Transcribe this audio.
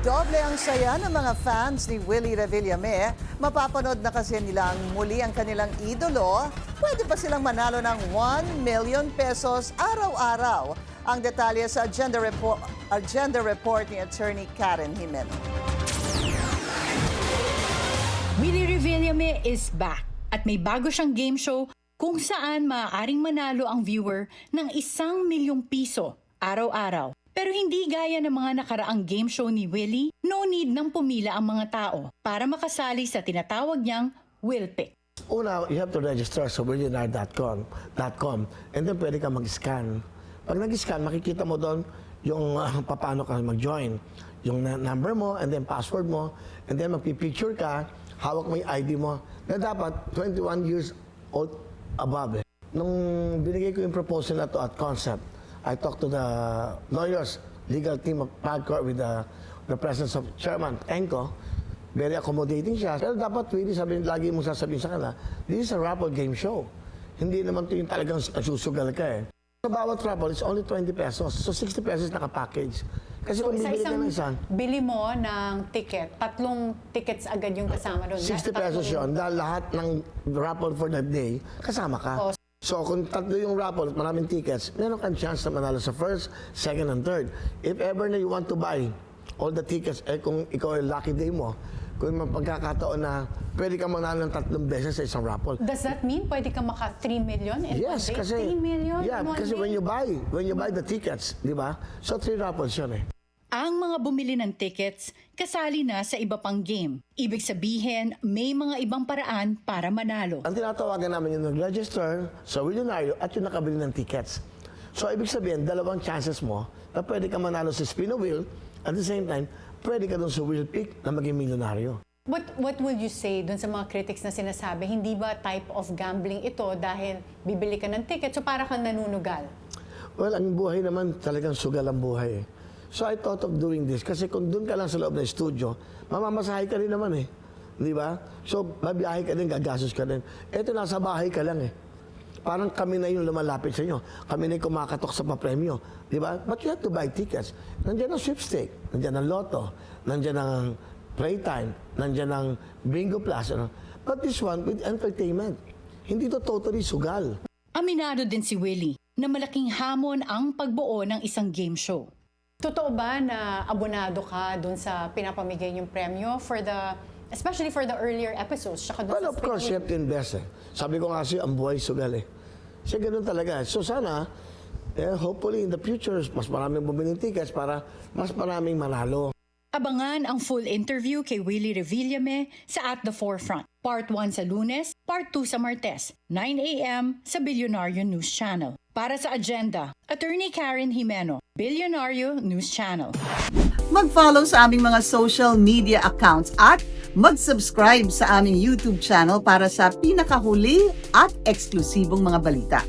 Doble ang saya ng mga fans ni Willie Revillame. Mapapanood na kasi nilang muli ang kanilang idolo. Pwede pa silang manalo ng 1 million pesos araw-araw. Ang detalye sa agenda report ni Attorney Karen Jimeno. Willie Revillame is back at may bago siyang game show kung saan maaaring manalo ang viewer ng 1 milyong piso araw-araw. Pero hindi gaya ng mga nakaraang game show ni Willie, no need nang pumila ang mga tao para makasali sa tinatawag niyang Will Pick. Una, you have to register sa willionaire.com and then pwede ka mag-scan. Pag nag-scan, makikita mo doon yung paano ka mag-join. Yung number mo and then password mo and then magpipicture ka, hawak mo yung ID mo na dapat 21 years old above. Nung binigay ko yung proposal na to at concept, I talked to the lawyers, legal team of PAGCOR with the presence of Chairman Enco. Very accommodating siya. Pero dapat really lagi mong sasabihin sa kanila, this is a raffle game show. Hindi naman ito yung talagang susugal ka eh. Sa bawat raffle, it's only 20 pesos. So 60 pesos naka-package. Kasi kung bibili ka ng isang, bili mo ng ticket, 3 tickets agad yung kasama doon. 60 pesos yun. Dahil lahat ng raffle for that day, kasama ka. So kung 3 yung raffle, maraming tickets, meron kang chance na manalo sa first, second, and third. If ever na you want to buy all the tickets, kung ikaw ay lucky day mo, kung may pagkakataon na pwede kang manalo ng 3 beses sa isang raffle. Does that mean pwede ka maka 3 million in Yes, one day? kasi 3 million yeah, in one kasi day? when you buy the tickets, di ba? So 3 raffles yun eh. Ang mga bumili ng tickets, kasali na sa iba pang game. Ibig sabihin, may mga ibang paraan para manalo. Ang tinatawagan namin yung nag-register sa Willionaire at yung nakabili ng tickets. So ibig sabihin, 2 chances mo na pwede ka manalo sa spin a wheel, at the same time, pwede ka dun sa wheel pick na maging milyonaryo. What would you say dun sa mga critics na sinasabi, hindi ba type of gambling ito dahil bibili ka ng ticket, so para kang nanunugal? Well, ang buhay naman talagang sugal ang buhay eh. So I thought of doing this kasi kung doon ka lang sa loob ng studio, mamamasahe ka rin naman eh. Di ba? So babiyahe ka din, gagastos ka din. Eto, nasa bahay ka lang eh. Parang kami na yung lumalapit sa inyo. Kami na yung kumakatok sa papremyo. Di ba? But you have to buy tickets. Nandiyan ang sweepstake, nandiyan ang lotto, nandiyan ang playtime, nandiyan ang bingo plus. Ano? But this one with entertainment. Hindi to totally sugal. Aminado din si Willie na malaking hamon ang pagbuo ng isang game show. Totoo ba na abonado ka dun sa pinapamigay yung premyo especially for the earlier episodes? Well, of course, you have to invest eh. Sabi ko nga siya, ang buhay sugal eh. Siya ganun talaga. So sana, hopefully in the future, mas maraming bumili tickets para mas maraming manalo. Abangan ang full interview kay Willie Revillame sa At the Forefront. Part 1 sa Lunes, Part 2 sa Martes, 9 a.m. sa Billionario News Channel. Para sa agenda, Attorney Karen Jimeno, Billionario News Channel. Mag-follow sa aming mga social media accounts at mag-subscribe sa aming YouTube channel para sa pinakahuli at eksklusibong mga balita.